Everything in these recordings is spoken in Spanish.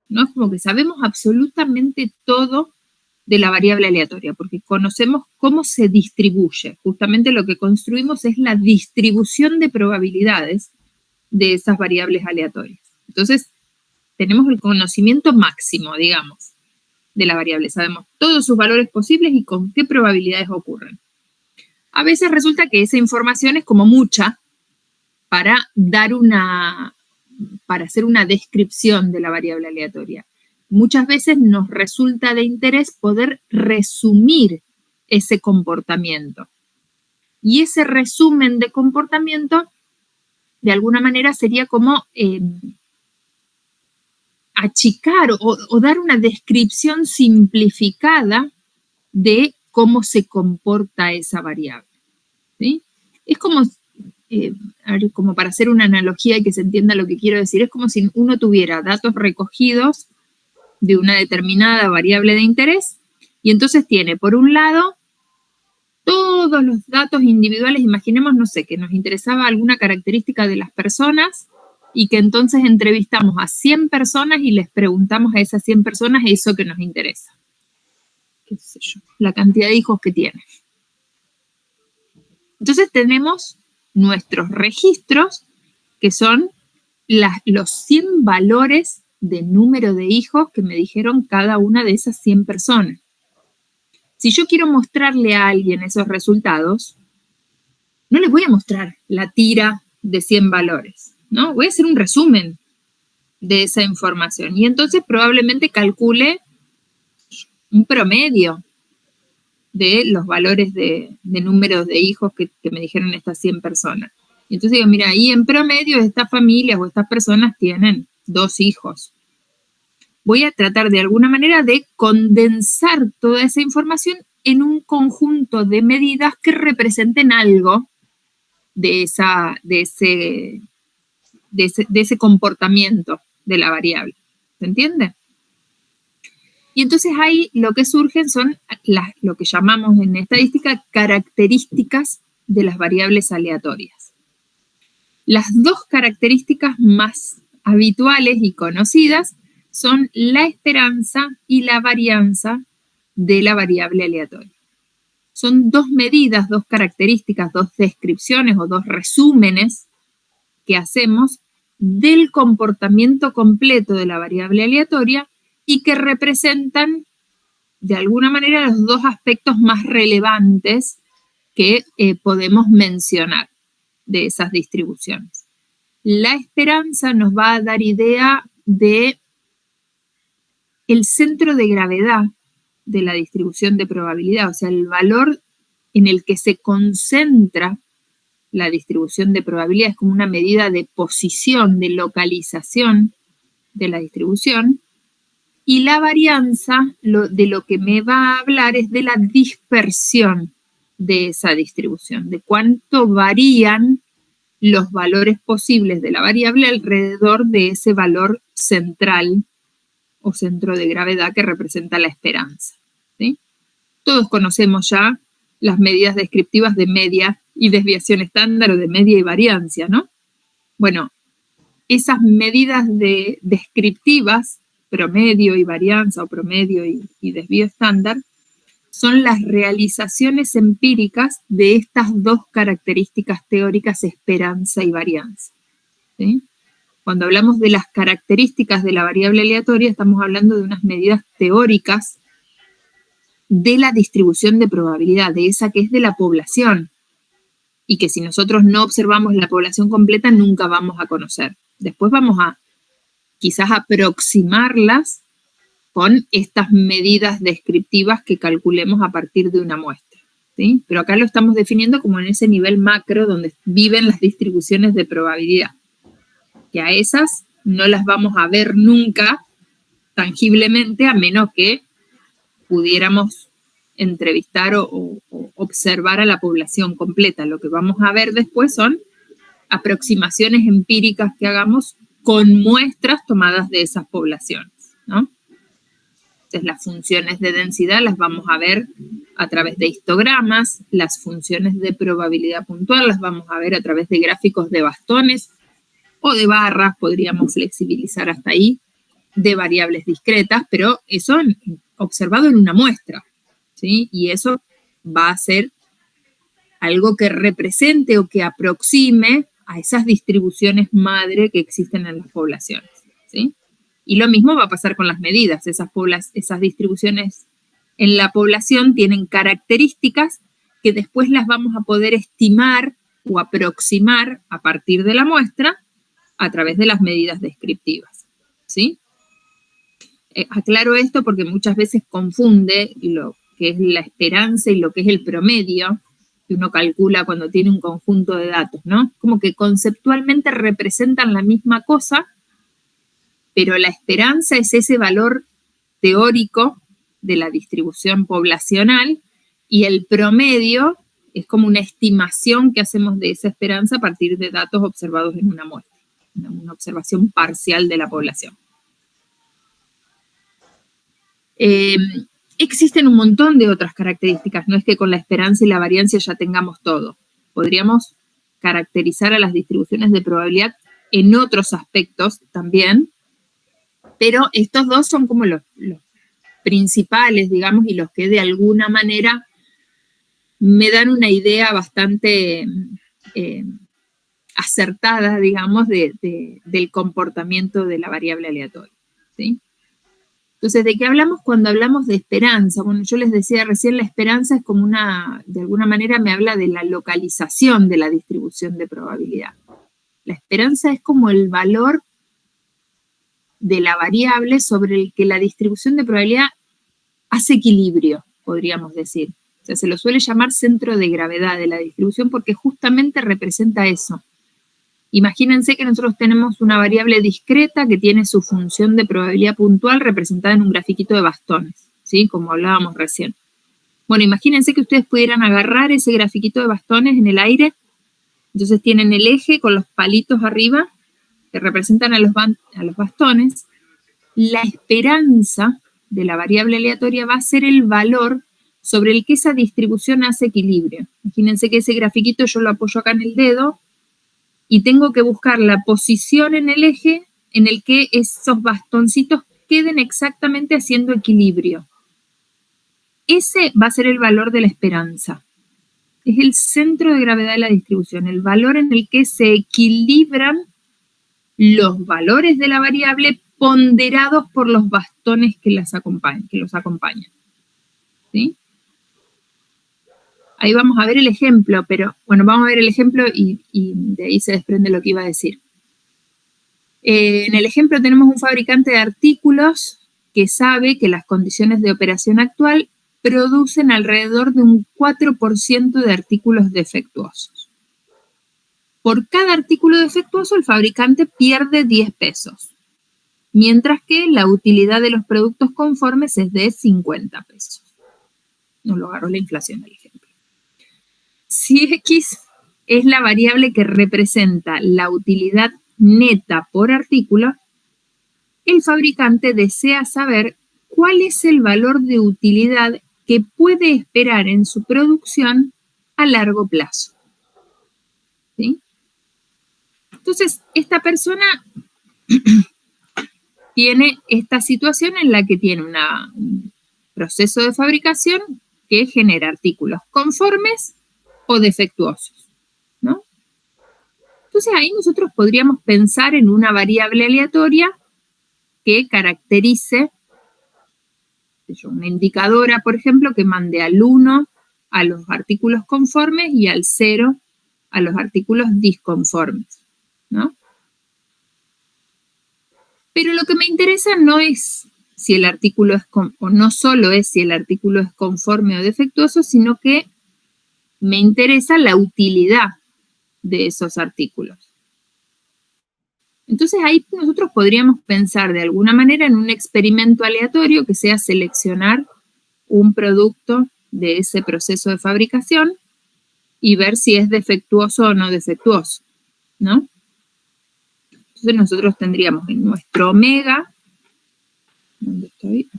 ¿no? Es como que sabemos absolutamente todo de la variable aleatoria, porque conocemos cómo se distribuye. Justamente lo que construimos es la distribución de probabilidades de esas variables aleatorias. Entonces, tenemos el conocimiento máximo, digamos, de la variable. Sabemos todos sus valores posibles y con qué probabilidades ocurren. A veces resulta que esa información es como mucha para hacer una descripción de la variable aleatoria. Muchas veces nos resulta de interés poder resumir ese comportamiento. Y ese resumen de comportamiento, de alguna manera, sería como achicar o dar una descripción simplificada de cómo se comporta esa variable, ¿sí? Es como, como para hacer una analogía y que se entienda lo que quiero decir, es como si uno tuviera datos recogidos de una determinada variable de interés y entonces tiene, por un lado, todos los datos individuales. Imaginemos, no sé, que nos interesaba alguna característica de las personas y que entonces entrevistamos a 100 personas y les preguntamos a esas 100 personas eso que nos interesa. Qué sé yo, la cantidad de hijos que tiene. Entonces tenemos nuestros registros, que son los 100 valores de número de hijos que me dijeron cada una de esas 100 personas. Si yo quiero mostrarle a alguien esos resultados, no les voy a mostrar la tira de 100 valores, ¿no? Voy a hacer un resumen de esa información y entonces probablemente calcule un promedio de los valores de números de hijos que me dijeron estas 100 personas. Y entonces digo, mira, ahí en promedio estas familias o estas personas tienen 2 hijos. Voy a tratar de alguna manera de condensar toda esa información en un conjunto de medidas que representen algo de ese comportamiento de la variable. ¿Se entiende? Y entonces ahí lo que surgen son lo que llamamos en estadística características de las variables aleatorias. Las dos características más habituales y conocidas son la esperanza y la varianza de la variable aleatoria. Son dos medidas, dos características, dos descripciones o dos resúmenes que hacemos del comportamiento completo de la variable aleatoria y que representan de alguna manera los dos aspectos más relevantes que podemos mencionar de esas distribuciones. La esperanza nos va a dar idea de el centro de gravedad de la distribución de probabilidad, o sea, el valor en el que se concentra la distribución de probabilidad. Es como una medida de posición, de localización de la distribución. Y la varianza, de lo que me va a hablar es de la dispersión de esa distribución, de cuánto varían los valores posibles de la variable alrededor de ese valor central o centro de gravedad que representa la esperanza, ¿sí? Todos conocemos ya las medidas descriptivas de media y desviación estándar o de media y variancia, ¿no? Bueno, esas medidas descriptivas, promedio y varianza o promedio y desvío estándar, son las realizaciones empíricas de estas dos características teóricas, esperanza y varianza, ¿sí? Cuando hablamos de las características de la variable aleatoria, estamos hablando de unas medidas teóricas de la distribución de probabilidad, de esa que es de la población, y que si nosotros no observamos la población completa, nunca vamos a conocer. Después vamos a quizás aproximarlas con estas medidas descriptivas que calculemos a partir de una muestra, ¿sí? Pero acá lo estamos definiendo como en ese nivel macro donde viven las distribuciones de probabilidad, que a esas no las vamos a ver nunca tangiblemente a menos que pudiéramos entrevistar o observar a la población completa. Lo que vamos a ver después son aproximaciones empíricas que hagamos con muestras tomadas de esas poblaciones, ¿no? Entonces, las funciones de densidad las vamos a ver a través de histogramas, las funciones de probabilidad puntual las vamos a ver a través de gráficos de bastones o de barras, podríamos flexibilizar hasta ahí de variables discretas, pero eso observado en una muestra, ¿sí? Y eso va a ser algo que represente o que aproxime a esas distribuciones madre que existen en las poblaciones, ¿sí? Y lo mismo va a pasar con las medidas. Esas distribuciones en la población tienen características que después las vamos a poder estimar o aproximar a partir de la muestra a través de las medidas descriptivas, ¿sí? Aclaro esto porque muchas veces confunde lo que es la esperanza y lo que es el promedio que uno calcula cuando tiene un conjunto de datos, ¿no? Como que conceptualmente representan la misma cosa, pero la esperanza es ese valor teórico de la distribución poblacional y el promedio es como una estimación que hacemos de esa esperanza a partir de datos observados en una muestra, una observación parcial de la población. Existen un montón de otras características, no es que con la esperanza y la variancia ya tengamos todo. Podríamos caracterizar a las distribuciones de probabilidad en otros aspectos también, pero estos dos son como los principales, digamos, y los que de alguna manera me dan una idea bastante acertada, digamos, del comportamiento de la variable aleatoria, ¿sí? Entonces, ¿de qué hablamos cuando hablamos de esperanza? Bueno, yo les decía recién, la esperanza es como de alguna manera me habla de la localización de la distribución de probabilidad. La esperanza es como el valor de la variable sobre el que la distribución de probabilidad hace equilibrio, podríamos decir. O sea, se lo suele llamar centro de gravedad de la distribución porque justamente representa eso. Imagínense que nosotros tenemos una variable discreta que tiene su función de probabilidad puntual representada en un grafiquito de bastones, ¿sí? Como hablábamos recién. Bueno, imagínense que ustedes pudieran agarrar ese grafiquito de bastones en el aire. Entonces tienen el eje con los palitos arriba que representan a los bastones. La esperanza de la variable aleatoria va a ser el valor sobre el que esa distribución hace equilibrio. Imagínense que ese grafiquito yo lo apoyo acá en el dedo y tengo que buscar la posición en el eje en el que esos bastoncitos queden exactamente haciendo equilibrio. Ese va a ser el valor de la esperanza. Es el centro de gravedad de la distribución, el valor en el que se equilibran los valores de la variable ponderados por los bastones que los acompañan. ¿Sí? Ahí vamos a ver el ejemplo, pero bueno, vamos a ver el ejemplo y de ahí se desprende lo que iba a decir. En el ejemplo tenemos un fabricante de artículos que sabe que las condiciones de operación actual producen alrededor de un 4% de artículos defectuosos. Por cada artículo defectuoso el fabricante pierde 10 pesos, mientras que la utilidad de los productos conformes es de 50 pesos. Nos lo agarró la inflación el ejemplo. Si X es la variable que representa la utilidad neta por artículo, el fabricante desea saber cuál es el valor de utilidad que puede esperar en su producción a largo plazo. ¿Sí? Entonces, esta persona tiene esta situación en la que tiene un proceso de fabricación que genera artículos conformes o defectuosos, ¿no? Entonces ahí nosotros podríamos pensar en una variable aleatoria que caracterice una indicadora, por ejemplo, que mande al 1 a los artículos conformes y al 0 a los artículos disconformes, ¿no? Pero lo que me interesa no es si el artículo es, o no solo es si el artículo es conforme o defectuoso, sino que me interesa la utilidad de esos artículos. Entonces ahí nosotros podríamos pensar de alguna manera en un experimento aleatorio que sea seleccionar un producto de ese proceso de fabricación y ver si es defectuoso o no defectuoso, ¿no? Entonces nosotros tendríamos en nuestro omega, ¿dónde estoy?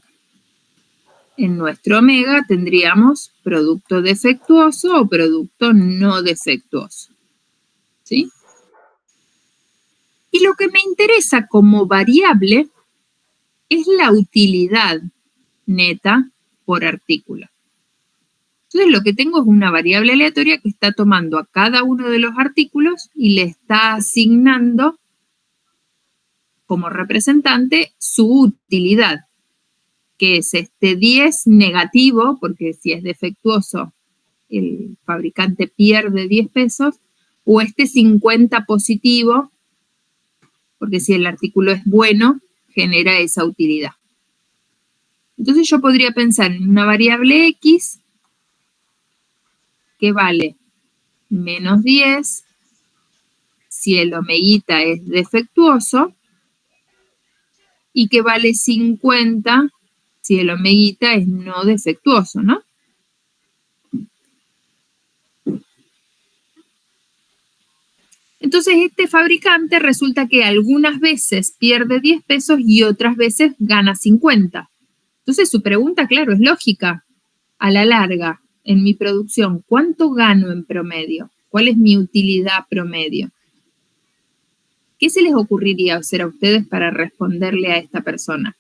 En nuestro omega tendríamos producto defectuoso o producto no defectuoso, ¿sí? Y lo que me interesa como variable es la utilidad neta por artículo. Entonces lo que tengo es una variable aleatoria que está tomando a cada uno de los artículos y le está asignando como representante su utilidad, que es este 10 negativo, porque si es defectuoso el fabricante pierde 10 pesos, o este 50 positivo, porque si el artículo es bueno, genera esa utilidad. Entonces yo podría pensar en una variable X que vale menos 10 si el omeguita es defectuoso y que vale 50 si el omeguita es no defectuoso, ¿no? Entonces este fabricante resulta que algunas veces pierde 10 pesos y otras veces gana 50. Entonces su pregunta, claro, es lógica. A la larga, en mi producción, ¿cuánto gano en promedio? ¿Cuál es mi utilidad promedio? ¿Qué se les ocurriría hacer a ustedes para responderle a esta persona?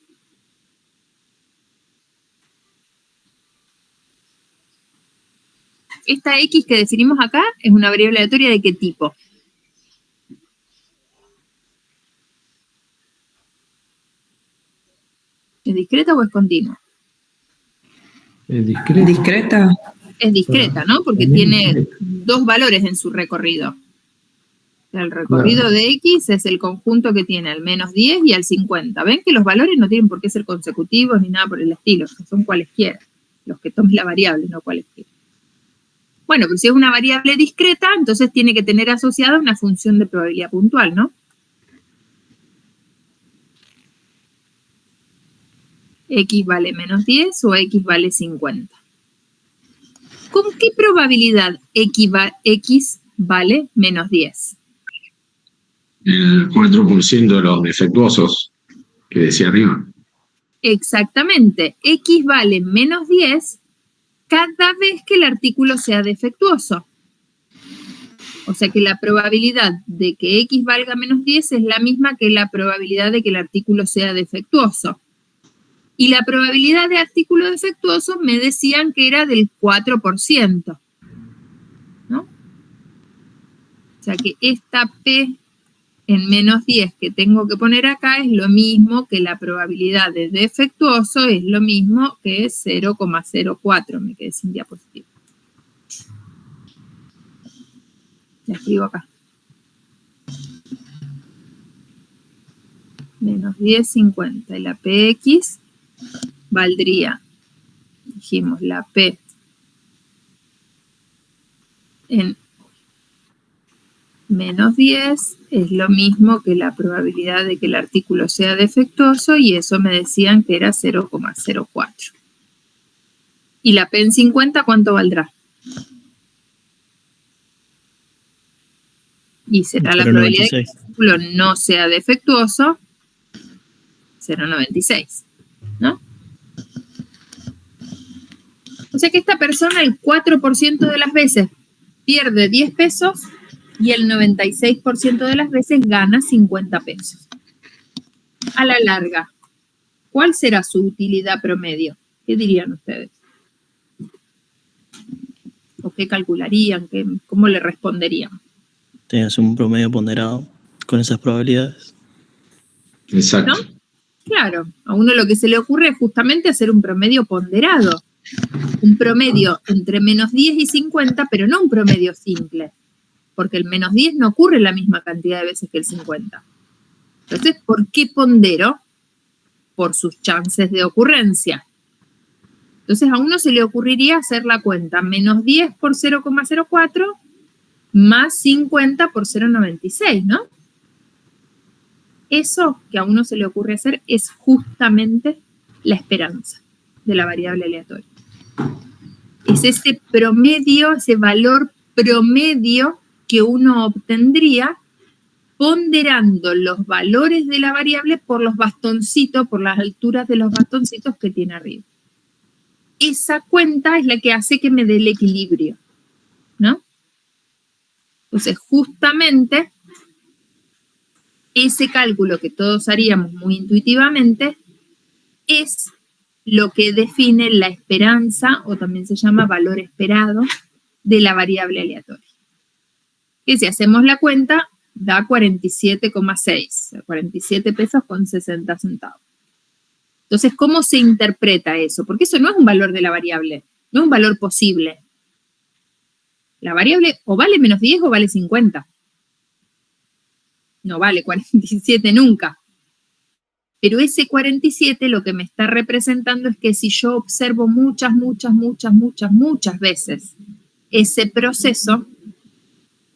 Esta X que definimos acá es una variable aleatoria ¿de qué tipo? ¿Es discreta o es continua? Es discreta. Discreta. Es discreta, ¿no? Porque tiene dos valores en su recorrido. El recorrido de X es el conjunto que tiene al menos 10 y al 50. ¿Ven que los valores no tienen por qué ser consecutivos ni nada por el estilo? Son cualesquiera. Los que tomen la variable, no cualesquiera. Bueno, pero si es una variable discreta, entonces tiene que tener asociada una función de probabilidad puntual, ¿no? X vale menos 10 o X vale 50. ¿Con qué probabilidad X vale menos 10? El 4% de los defectuosos que decía arriba. Exactamente. X vale menos 10 cada vez que el artículo sea defectuoso. O sea que la probabilidad de que X valga menos 10 es la misma que la probabilidad de que el artículo sea defectuoso. Y la probabilidad de artículo defectuoso me decían que era del 4%. ¿No? O sea que esta P en menos 10 que tengo que poner acá es lo mismo que la probabilidad de defectuoso, es lo mismo que 0,04. Me quedé sin diapositiva. La escribo acá. Menos 10, 50. Y la PX valdría, dijimos, la P en menos 10 es lo mismo que la probabilidad de que el artículo sea defectuoso y eso me decían que era 0,04. ¿Y la P en 50 cuánto valdrá? Y será la probabilidad de que el artículo no sea defectuoso, 0,96, ¿no? O sea que esta persona el 4% de las veces pierde 10 pesos y el 96% de las veces gana 50 pesos. A la larga, ¿cuál será su utilidad promedio? ¿Qué dirían ustedes? ¿O qué calcularían? ¿Cómo le responderían? Tienes un promedio ponderado con esas probabilidades. Exacto. ¿No? Claro, a uno lo que se le ocurre es justamente hacer un promedio ponderado. Un promedio entre menos 10 y 50, pero no un promedio simple. Porque el menos 10 no ocurre la misma cantidad de veces que el 50. Entonces, ¿por qué pondero? Por sus chances de ocurrencia. Entonces, a uno se le ocurriría hacer la cuenta menos 10 por 0,04 más 50 por 0,96, ¿no? Eso que a uno se le ocurre hacer es justamente la esperanza de la variable aleatoria. Es ese promedio, ese valor promedio que uno obtendría ponderando los valores de la variable por los bastoncitos, por las alturas de los bastoncitos que tiene arriba. Esa cuenta es la que hace que me dé el equilibrio, ¿no? Entonces, justamente, ese cálculo que todos haríamos muy intuitivamente es lo que define la esperanza, o también se llama valor esperado, de la variable aleatoria. Que si hacemos la cuenta, da 47,6, 47 pesos con 60 centavos. Entonces, ¿cómo se interpreta eso? Porque eso no es un valor de la variable, no es un valor posible. La variable o vale menos 10 o vale 50. No vale 47 nunca. Pero ese 47 lo que me está representando es que si yo observo muchas veces ese proceso,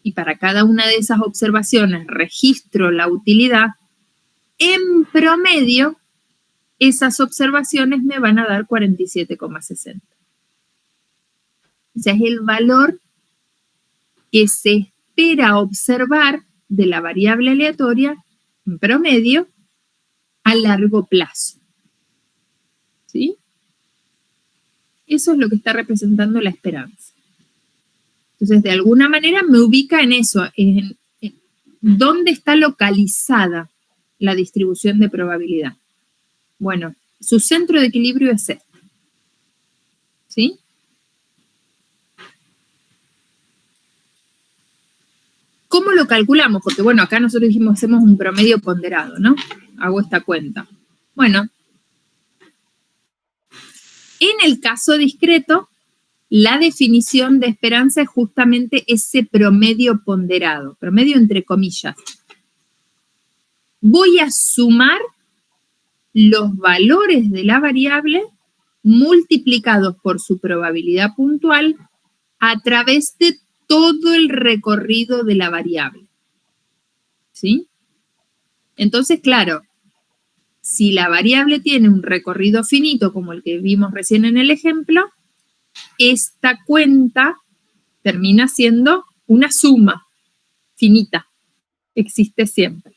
y para cada una de esas observaciones registro la utilidad, en promedio, esas observaciones me van a dar 47,60. O sea, es el valor que se espera observar de la variable aleatoria en promedio a largo plazo. ¿Sí? Eso es lo que está representando la esperanza. Entonces, de alguna manera me ubica en eso, en dónde está localizada la distribución de probabilidad. Bueno, su centro de equilibrio es este. ¿Sí? ¿Cómo lo calculamos? Porque, bueno, acá nosotros dijimos, hacemos un promedio ponderado, ¿no? Hago esta cuenta. Bueno, en el caso discreto, la definición de esperanza es justamente ese promedio ponderado, promedio entre comillas. Voy a sumar los valores de la variable multiplicados por su probabilidad puntual a través de todo el recorrido de la variable. ¿Sí? Entonces, claro, si la variable tiene un recorrido finito, como el que vimos recién en el ejemplo, esta cuenta termina siendo una suma finita. Existe siempre.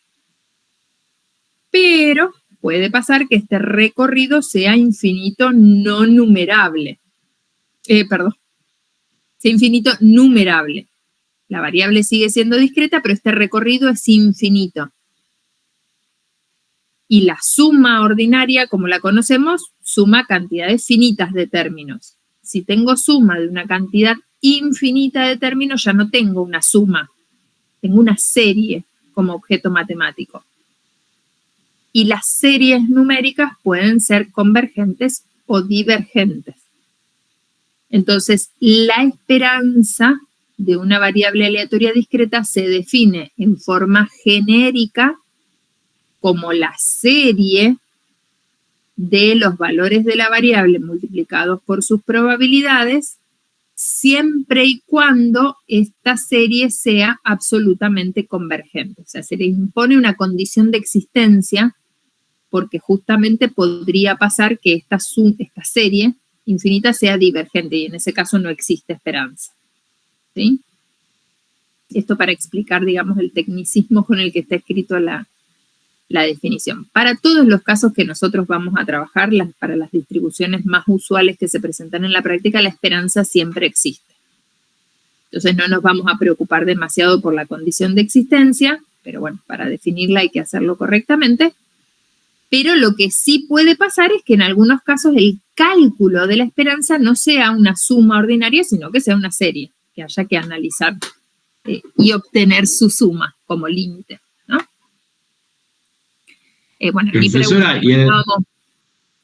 Pero puede pasar que este recorrido sea infinito no numerable. Sea infinito numerable. La variable sigue siendo discreta, pero este recorrido es infinito. Y la suma ordinaria, como la conocemos, suma cantidades finitas de términos. Si tengo suma de una cantidad infinita de términos, ya no tengo una suma, tengo una serie como objeto matemático. Y las series numéricas pueden ser convergentes o divergentes. Entonces, la esperanza de una variable aleatoria discreta se define en forma genérica como la serie de los valores de la variable multiplicados por sus probabilidades, siempre y cuando esta serie sea absolutamente convergente. O sea, se le impone una condición de existencia porque justamente podría pasar que esta serie infinita sea divergente y en ese caso no existe esperanza. ¿Sí? Esto para explicar, digamos, el tecnicismo con el que está escrito la definición. Para todos los casos que nosotros vamos a trabajar, para las distribuciones más usuales que se presentan en la práctica, la esperanza siempre existe. Entonces no nos vamos a preocupar demasiado por la condición de existencia, pero bueno, para definirla hay que hacerlo correctamente. Pero lo que sí puede pasar es que en algunos casos el cálculo de la esperanza no sea una suma ordinaria, sino que sea una serie, que haya que analizar y obtener su suma como límite, ¿no? Bueno, profesora,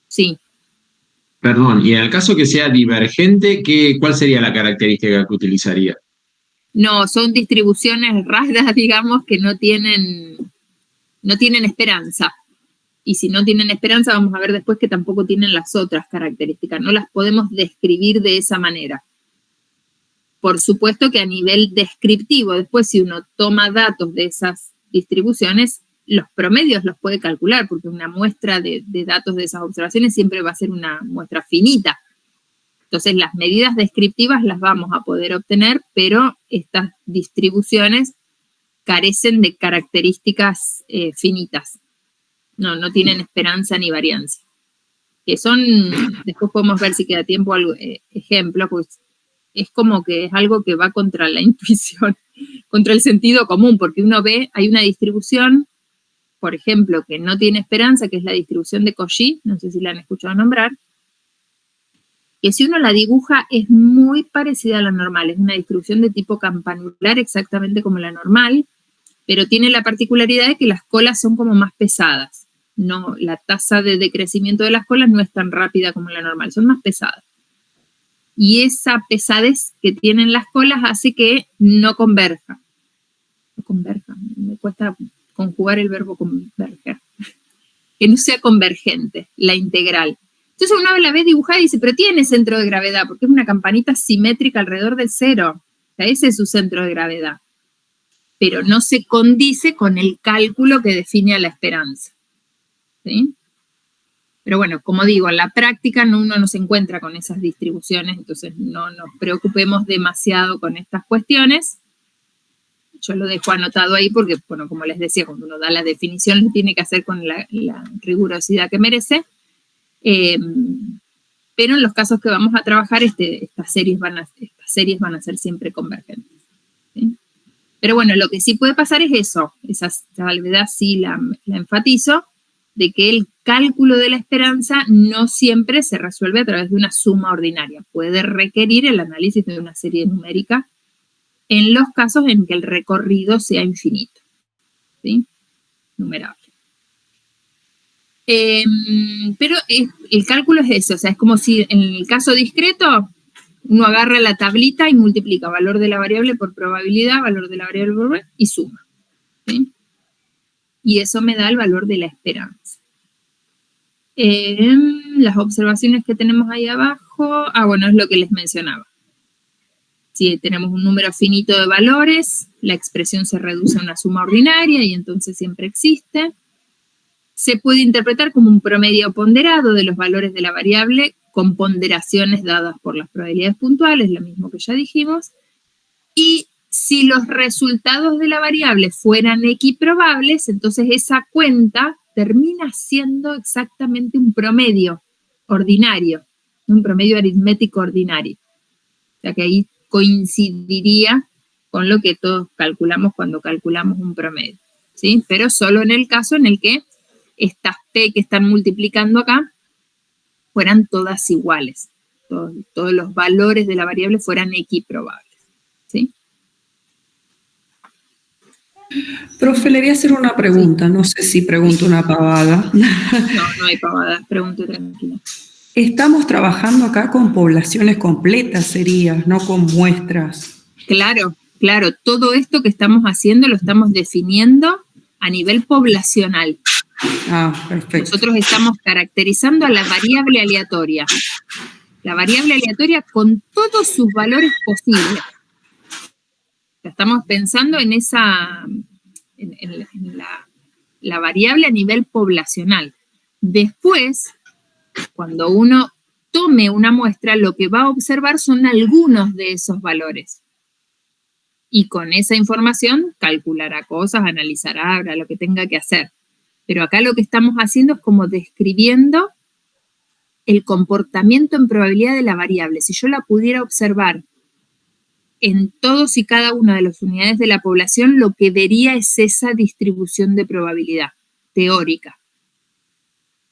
sí. Perdón, y en el caso que sea divergente, ¿cuál sería la característica que utilizaría? No, son distribuciones raras, digamos, que no tienen esperanza. Y si no tienen esperanza, vamos a ver después que tampoco tienen las otras características. No las podemos describir de esa manera. Por supuesto que a nivel descriptivo, después si uno toma datos de esas distribuciones, los promedios los puede calcular, porque una muestra de datos de esas observaciones siempre va a ser una muestra finita. Entonces, las medidas descriptivas las vamos a poder obtener, pero estas distribuciones carecen de características finitas. No tienen esperanza ni varianza. Que son, después podemos ver si queda tiempo, ejemplos, pues es como que es algo que va contra la intuición, contra el sentido común, porque uno ve, hay una distribución por ejemplo, que no tiene esperanza, que es la distribución de Cauchy, no sé si la han escuchado nombrar, que si uno la dibuja es muy parecida a la normal, es una distribución de tipo campanular exactamente como la normal, pero tiene la particularidad de que las colas son como más pesadas. No, la tasa de decrecimiento de las colas no es tan rápida como la normal, son más pesadas. Y esa pesadez que tienen las colas hace que no converja. No converja, me cuesta conjugar el verbo converger. Que no sea convergente, la integral. Entonces uno la ve dibujada y dice, pero tiene centro de gravedad, porque es una campanita simétrica alrededor del cero. O sea, ese es su centro de gravedad. Pero no se condice con el cálculo que define a la esperanza. ¿Sí? Pero bueno, como digo, en la práctica uno no se encuentra con esas distribuciones, entonces no nos preocupemos demasiado con estas cuestiones. Yo lo dejo anotado ahí porque, bueno, como les decía, cuando uno da la definición lo tiene que hacer con la rigurosidad que merece. Pero en los casos que vamos a trabajar, estas series van a ser siempre convergentes. ¿Sí? Pero bueno, lo que sí puede pasar es eso, esa salvedad sí la enfatizo, de que el cálculo de la esperanza no siempre se resuelve a través de una suma ordinaria. Puede requerir el análisis de una serie numérica en los casos en que el recorrido sea infinito, ¿sí? Numerable. Pero el cálculo es eso, o sea, es como si en el caso discreto uno agarra la tablita y multiplica valor de la variable por probabilidad, valor de la variable por probabilidad y suma, ¿sí? Y eso me da el valor de la esperanza. Las observaciones que tenemos ahí abajo, bueno, es lo que les mencionaba. Si tenemos un número finito de valores, la expresión se reduce a una suma ordinaria y entonces siempre existe. Se puede interpretar como un promedio ponderado de los valores de la variable con ponderaciones dadas por las probabilidades puntuales, lo mismo que ya dijimos. Y si los resultados de la variable fueran equiprobables, entonces esa cuenta termina siendo exactamente un promedio ordinario, un promedio aritmético ordinario. O sea que ahí coincidiría con lo que todos calculamos cuando calculamos un promedio, ¿sí? Pero solo en el caso en el que estas P que están multiplicando acá fueran todas iguales, todos los valores de la variable fueran equiprobables, ¿sí? Profe, le voy a hacer una pregunta, no sé si pregunto una pavada. No hay pavadas, pregunte tranquila. Estamos trabajando acá con poblaciones completas, sería, no con muestras. Claro, todo esto que estamos haciendo lo estamos definiendo a nivel poblacional. Perfecto. Nosotros estamos caracterizando a la variable aleatoria. La variable aleatoria con todos sus valores posibles. Estamos pensando en la variable a nivel poblacional. Después, cuando uno tome una muestra, lo que va a observar son algunos de esos valores. Y con esa información calculará cosas, analizará, habrá lo que tenga que hacer. Pero acá lo que estamos haciendo es como describiendo el comportamiento en probabilidad de la variable. Si yo la pudiera observar en todos y cada una de las unidades de la población, lo que vería es esa distribución de probabilidad teórica,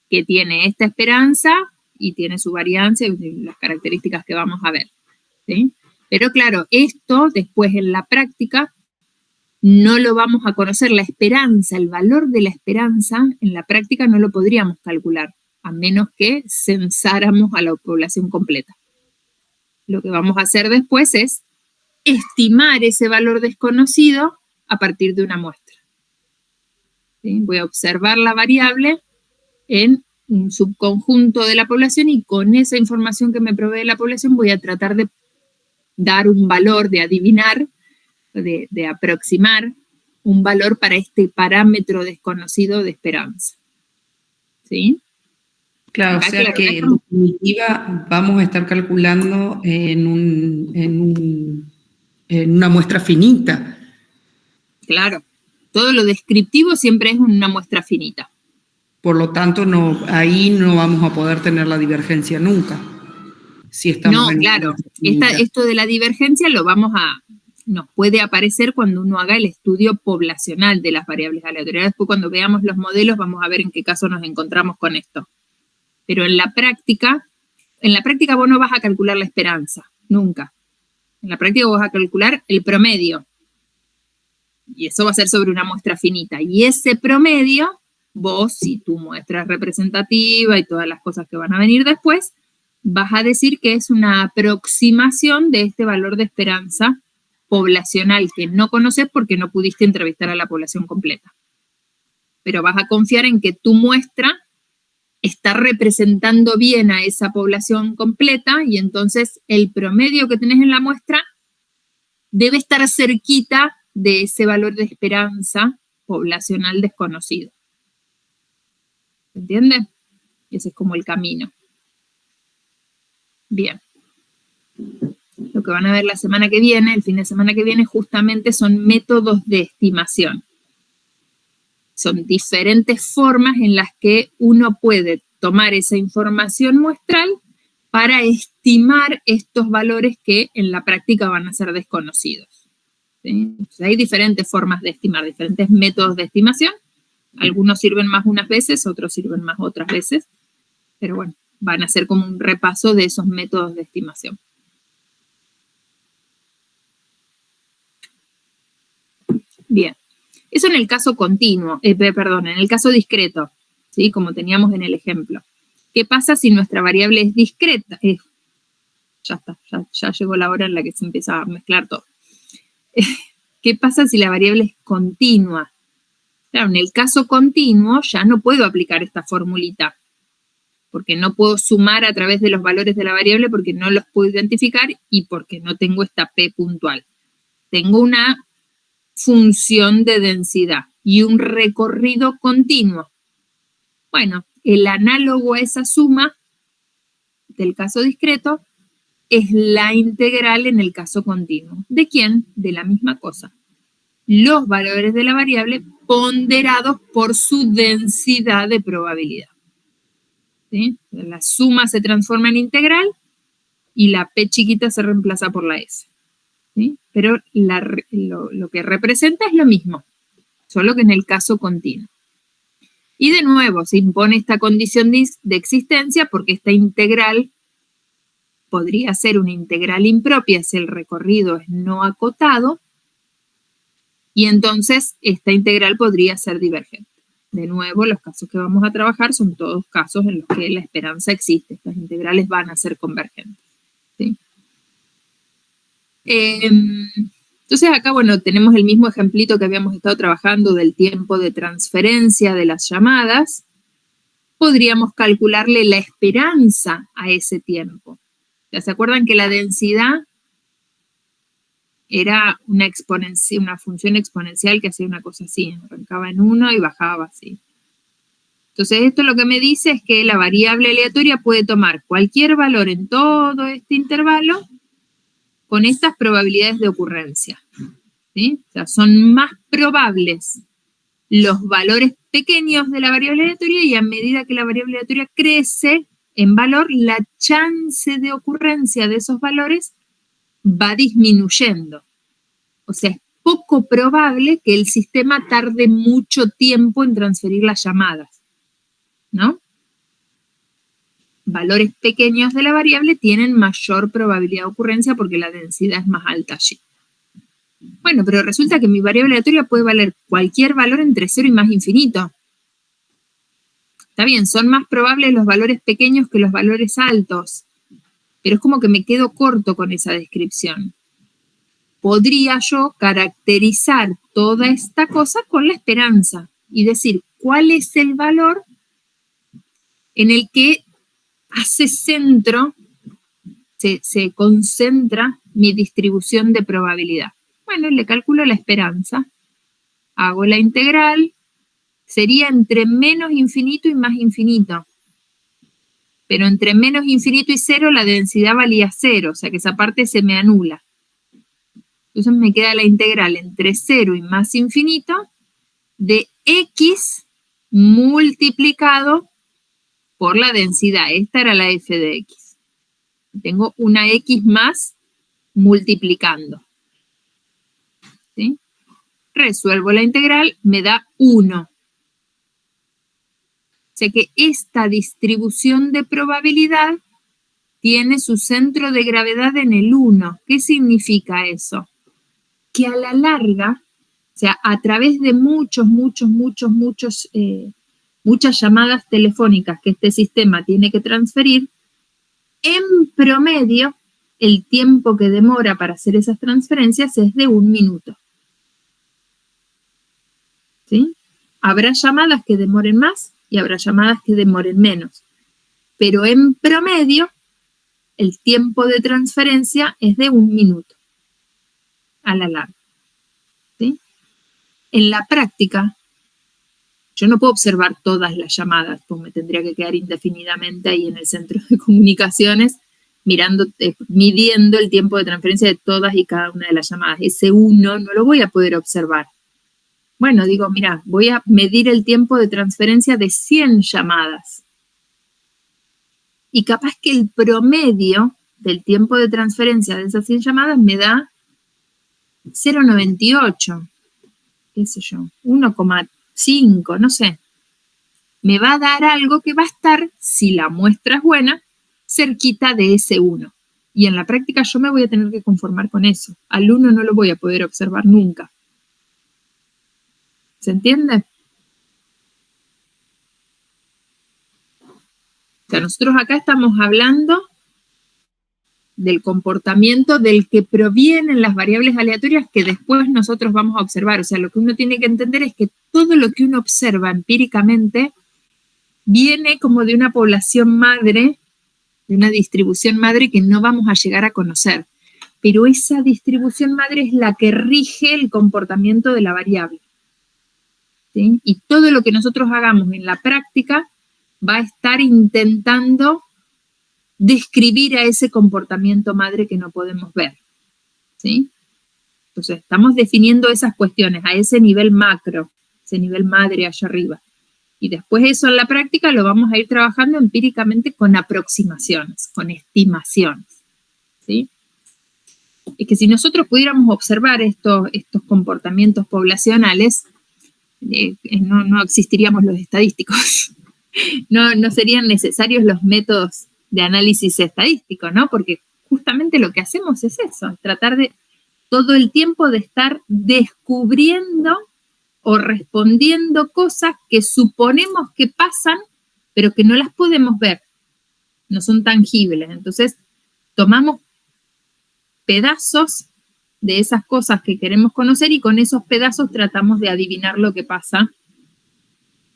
que tiene esta esperanza y tiene su varianza y las características que vamos a ver, ¿sí? Pero claro, esto después en la práctica no lo vamos a conocer. La esperanza, el valor de la esperanza, en la práctica no lo podríamos calcular, a menos que censáramos a la población completa. Lo que vamos a hacer después es estimar ese valor desconocido a partir de una muestra, ¿sí? Voy a observar la variable en un subconjunto de la población y con esa información que me provee la población voy a tratar de dar un valor, de adivinar, de aproximar un valor para este parámetro desconocido de esperanza, ¿sí? Claro, o sea que en definitiva vamos a estar calculando en una muestra finita. Claro, todo lo descriptivo siempre es una muestra finita. Por lo tanto, ahí no vamos a poder tener la divergencia nunca. Si estamos no, claro, esto de la divergencia lo vamos a nos puede aparecer cuando uno haga el estudio poblacional de las variables aleatorias. Después, cuando veamos los modelos, vamos a ver en qué caso nos encontramos con esto. Pero en la práctica vos no vas a calcular la esperanza, nunca. En la práctica vos vas a calcular el promedio. Y eso va a ser sobre una muestra finita. Y ese promedio, vos, si tu muestra es representativa y todas las cosas que van a venir después, vas a decir que es una aproximación de este valor de esperanza poblacional que no conoces porque no pudiste entrevistar a la población completa. Pero vas a confiar en que tu muestra está representando bien a esa población completa y entonces el promedio que tenés en la muestra debe estar cerquita de ese valor de esperanza poblacional desconocido. ¿Se entiende? Ese es como el camino. Bien. Lo que van a ver la semana que viene, el fin de semana que viene, justamente son métodos de estimación. Son diferentes formas en las que uno puede tomar esa información muestral para estimar estos valores que en la práctica van a ser desconocidos. ¿Sí? Entonces, hay diferentes formas de estimar, diferentes métodos de estimación. Algunos sirven más unas veces, otros sirven más otras veces. Pero bueno, van a ser como un repaso de esos métodos de estimación. Bien. Eso en el caso continuo, en el caso discreto, ¿sí? Como teníamos en el ejemplo. ¿Qué pasa si nuestra variable es discreta? Ya está, ya llegó la hora en la que se empieza a mezclar todo. ¿Qué pasa si la variable es continua? Claro, en el caso continuo ya no puedo aplicar esta formulita, porque no puedo sumar a través de los valores de la variable porque no los puedo identificar y porque no tengo esta P puntual. Tengo una función de densidad y un recorrido continuo. Bueno, el análogo a esa suma del caso discreto es la integral en el caso continuo. ¿De quién? De la misma cosa. Los valores de la variable ponderados por su densidad de probabilidad. ¿Sí? La suma se transforma en integral y la P chiquita se reemplaza por la S. ¿Sí? Pero lo que representa es lo mismo, solo que en el caso continuo. Y de nuevo se impone esta condición de existencia porque esta integral podría ser una integral impropia si el recorrido es no acotado y entonces esta integral podría ser divergente. De nuevo, los casos que vamos a trabajar son todos casos en los que la esperanza existe. Estas integrales van a ser convergentes. ¿Sí? Entonces acá, bueno, tenemos el mismo ejemplito que habíamos estado trabajando del tiempo de transferencia de las llamadas. Podríamos calcularle la esperanza a ese tiempo. ¿Ya se acuerdan que la densidad era una función exponencial que hacía una cosa así? Arrancaba en 1 y bajaba así. Entonces esto lo que me dice es que la variable aleatoria puede tomar cualquier valor en todo este intervalo con estas probabilidades de ocurrencia. ¿Sí? O sea, son más probables los valores pequeños de la variable aleatoria y a medida que la variable aleatoria crece en valor, la chance de ocurrencia de esos valores va disminuyendo. O sea, es poco probable que el sistema tarde mucho tiempo en transferir las llamadas, ¿no? Valores pequeños de la variable tienen mayor probabilidad de ocurrencia porque la densidad es más alta allí. Bueno, pero resulta que mi variable aleatoria puede valer cualquier valor entre 0 y más infinito. Está bien, son más probables los valores pequeños que los valores altos, pero es como que me quedo corto con esa descripción. Podría yo caracterizar toda esta cosa con la esperanza y decir cuál es el valor en el que hace centro, se concentra mi distribución de probabilidad. Bueno, le calculo la esperanza, hago la integral, sería entre menos infinito y más infinito. Pero entre menos infinito y 0 la densidad valía 0, o sea que esa parte se me anula. Entonces me queda la integral entre 0 y más infinito de x multiplicado por la densidad. Esta era la f de x. Tengo una x más multiplicando. ¿sí? Resuelvo la integral, me da 1. O sea que esta distribución de probabilidad tiene su centro de gravedad en el 1. ¿Qué significa eso? Que a la larga, o sea, a través de muchas llamadas telefónicas que este sistema tiene que transferir, en promedio, el tiempo que demora para hacer esas transferencias es de 1 minuto. ¿Sí? Habrá llamadas que demoren más y habrá llamadas que demoren menos. Pero en promedio, el tiempo de transferencia es de 1 minuto a la larga. ¿Sí? En la práctica, yo no puedo observar todas las llamadas, pues me tendría que quedar indefinidamente ahí en el centro de comunicaciones midiendo el tiempo de transferencia de todas y cada una de las llamadas. Ese 1 no lo voy a poder observar. Bueno, digo, mira, voy a medir el tiempo de transferencia de 100 llamadas. Y capaz que el promedio del tiempo de transferencia de esas 100 llamadas me da 0,98, qué sé yo, 1,5, no sé. Me va a dar algo que va a estar, si la muestra es buena, cerquita de ese 1. Y en la práctica yo me voy a tener que conformar con eso. Al 1 no lo voy a poder observar nunca. ¿Se entiende? O sea, nosotros acá estamos hablando del comportamiento del que provienen las variables aleatorias que después nosotros vamos a observar. O sea, lo que uno tiene que entender es que todo lo que uno observa empíricamente viene como de una población madre, de una distribución madre que no vamos a llegar a conocer. Pero esa distribución madre es la que rige el comportamiento de la variable. ¿Sí? Y todo lo que nosotros hagamos en la práctica va a estar intentando describir a ese comportamiento madre que no podemos ver. ¿Sí? Entonces, estamos definiendo esas cuestiones a ese nivel macro, ese nivel madre allá arriba. Y después eso en la práctica lo vamos a ir trabajando empíricamente con aproximaciones, con estimaciones. ¿Sí? Es que si nosotros pudiéramos observar estos comportamientos poblacionales, no existiríamos los estadísticos. No serían necesarios los métodos de análisis estadístico, ¿no? Porque justamente lo que hacemos es eso, tratar de todo el tiempo de estar descubriendo o respondiendo cosas que suponemos que pasan, pero que no las podemos ver, no son tangibles. Entonces, tomamos pedazos de esas cosas que queremos conocer y con esos pedazos tratamos de adivinar lo que pasa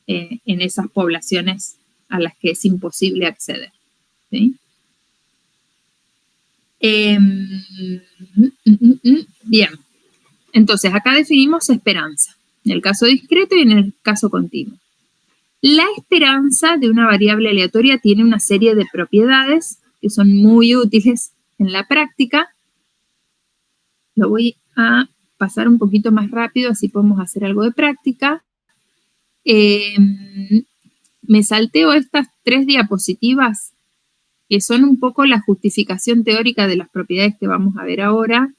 en esas poblaciones a las que es imposible acceder. ¿Sí? Bien, entonces acá definimos esperanza, en el caso discreto y en el caso continuo. La esperanza de una variable aleatoria tiene una serie de propiedades que son muy útiles en la práctica. Lo voy a pasar un poquito más rápido, así podemos hacer algo de práctica. Me salteo estas 3 diapositivas que son un poco la justificación teórica de las propiedades que vamos a ver ahora.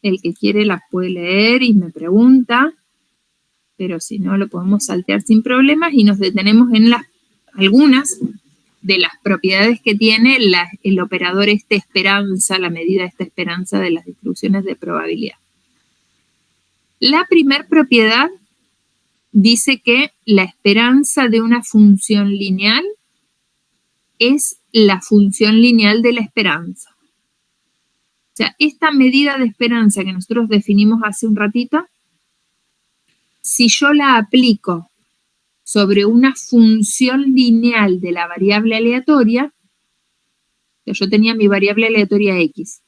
El que quiere las puede leer y me pregunta, pero si no lo podemos saltear sin problemas y nos detenemos en algunas de las propiedades que tiene el operador esperanza, la medida esperanza de las distribuciones de probabilidad. La primera propiedad dice que la esperanza de una función lineal es la función lineal de la esperanza. O sea, esta medida de esperanza que nosotros definimos hace un ratito, si yo la aplico sobre una función lineal de la variable aleatoria, yo tenía mi variable aleatoria x,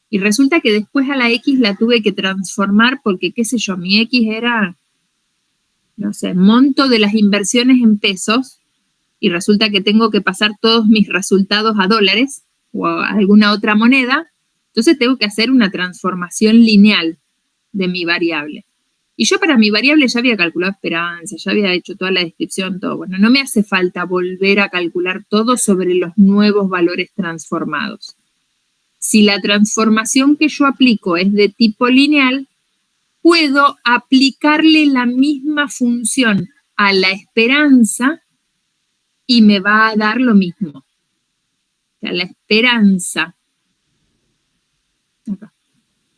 y resulta que después a la x la tuve que transformar porque, qué sé yo, mi x era, no sé, monto de las inversiones en pesos, y resulta que tengo que pasar todos mis resultados a dólares o a alguna otra moneda, entonces tengo que hacer una transformación lineal de mi variable. Y yo para mi variable ya había calculado esperanza, ya había hecho toda la descripción, todo. Bueno, no me hace falta volver a calcular todo sobre los nuevos valores transformados. Si la transformación que yo aplico es de tipo lineal, puedo aplicarle la misma función a la esperanza y me va a dar lo mismo. O sea, la esperanza. Acá.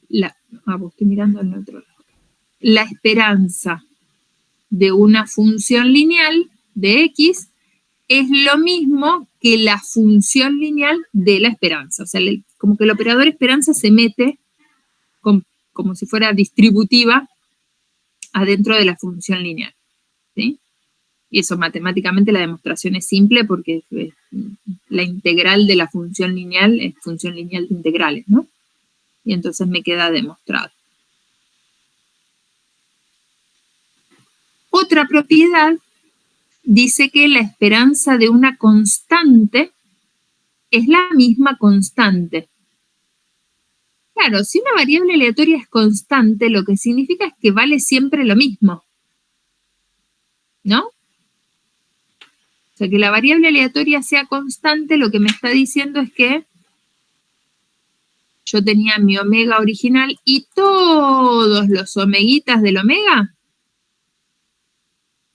Estoy mirando en otro lado. La esperanza de una función lineal de X es lo mismo que la función lineal de la esperanza. O sea, como que el operador esperanza se mete como si fuera distributiva adentro de la función lineal. ¿Sí? Y eso matemáticamente la demostración es simple porque la integral de la función lineal es función lineal de integrales, ¿no? Y entonces me queda demostrado. Otra propiedad dice que la esperanza de una constante es la misma constante. Claro, si una variable aleatoria es constante, lo que significa es que vale siempre lo mismo, ¿no? O sea, que la variable aleatoria sea constante, lo que me está diciendo es que yo tenía mi omega original y todos los omeguitas del omega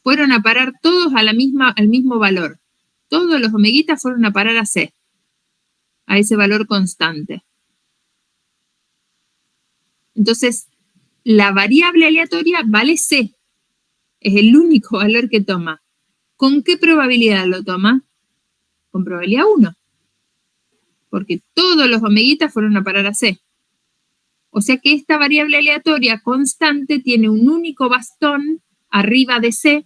fueron a parar todos al mismo valor. Todos los omeguitas fueron a parar a C, a ese valor constante. Entonces, la variable aleatoria vale C. Es el único valor que toma. ¿Con qué probabilidad lo toma? Con probabilidad 1. Porque todos los omeguitas fueron a parar a C. O sea que esta variable aleatoria constante tiene un único bastón arriba de C,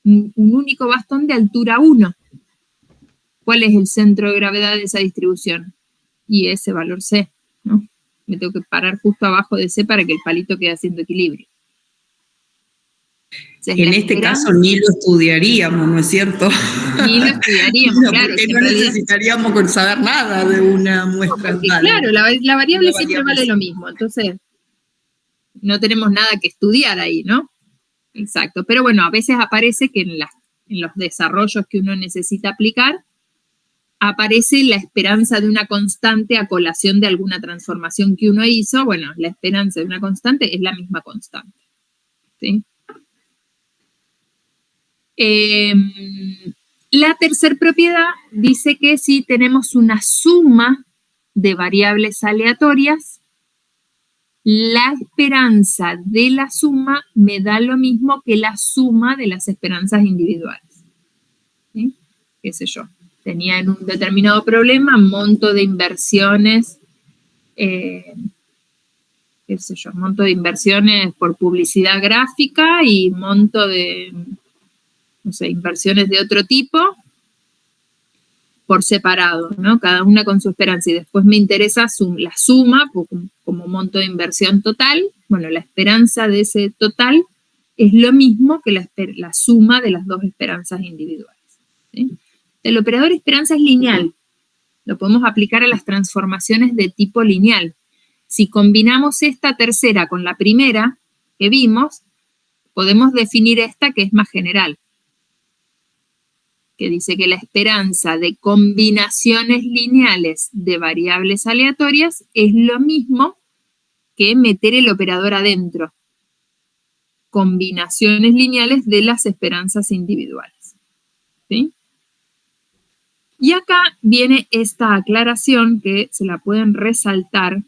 un único bastón de altura 1. ¿Cuál es el centro de gravedad de esa distribución? Y ese valor C, ¿no? Me tengo que parar justo abajo de C para que el palito quede haciendo equilibrio. Entonces, en este caso ni lo estudiaríamos, ¿no es cierto? Ni lo estudiaríamos, no, claro. Porque no necesitaríamos saber nada de una muestra. No, porque, claro, la variable siempre vale lo mismo. Entonces, no tenemos nada que estudiar ahí, ¿no? Exacto. Pero bueno, a veces aparece que en los desarrollos que uno necesita aplicar, aparece la esperanza de una constante a colación de alguna transformación que uno hizo. Bueno, la esperanza de una constante es la misma constante. ¿Sí? La tercera propiedad dice que si tenemos una suma de variables aleatorias, la esperanza de la suma me da lo mismo que la suma de las esperanzas individuales. ¿Sí? ¿Qué sé yo? Tenía en un determinado problema monto de inversiones, qué sé yo, monto de inversiones por publicidad gráfica y monto de, no sé, inversiones de otro tipo por separado, ¿no? Cada una con su esperanza. Y después me interesa la suma como monto de inversión total. Bueno, la esperanza de ese total es lo mismo que la suma de las dos esperanzas individuales. ¿Sí? El operador esperanza es lineal. Lo podemos aplicar a las transformaciones de tipo lineal. Si combinamos esta tercera con la primera que vimos, podemos definir esta que es más general, que dice que la esperanza de combinaciones lineales de variables aleatorias es lo mismo que meter el operador adentro. Combinaciones lineales de las esperanzas individuales. ¿Sí? Y acá viene esta aclaración que se la pueden resaltar,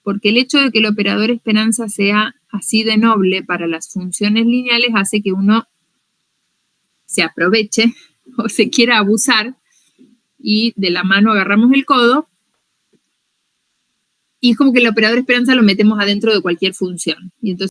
porque el hecho de que el operador esperanza sea así de noble para las funciones lineales hace que uno se aproveche o se quiera abusar y de la mano agarramos el codo y es como que el operador esperanza lo metemos adentro de cualquier función. Y entonces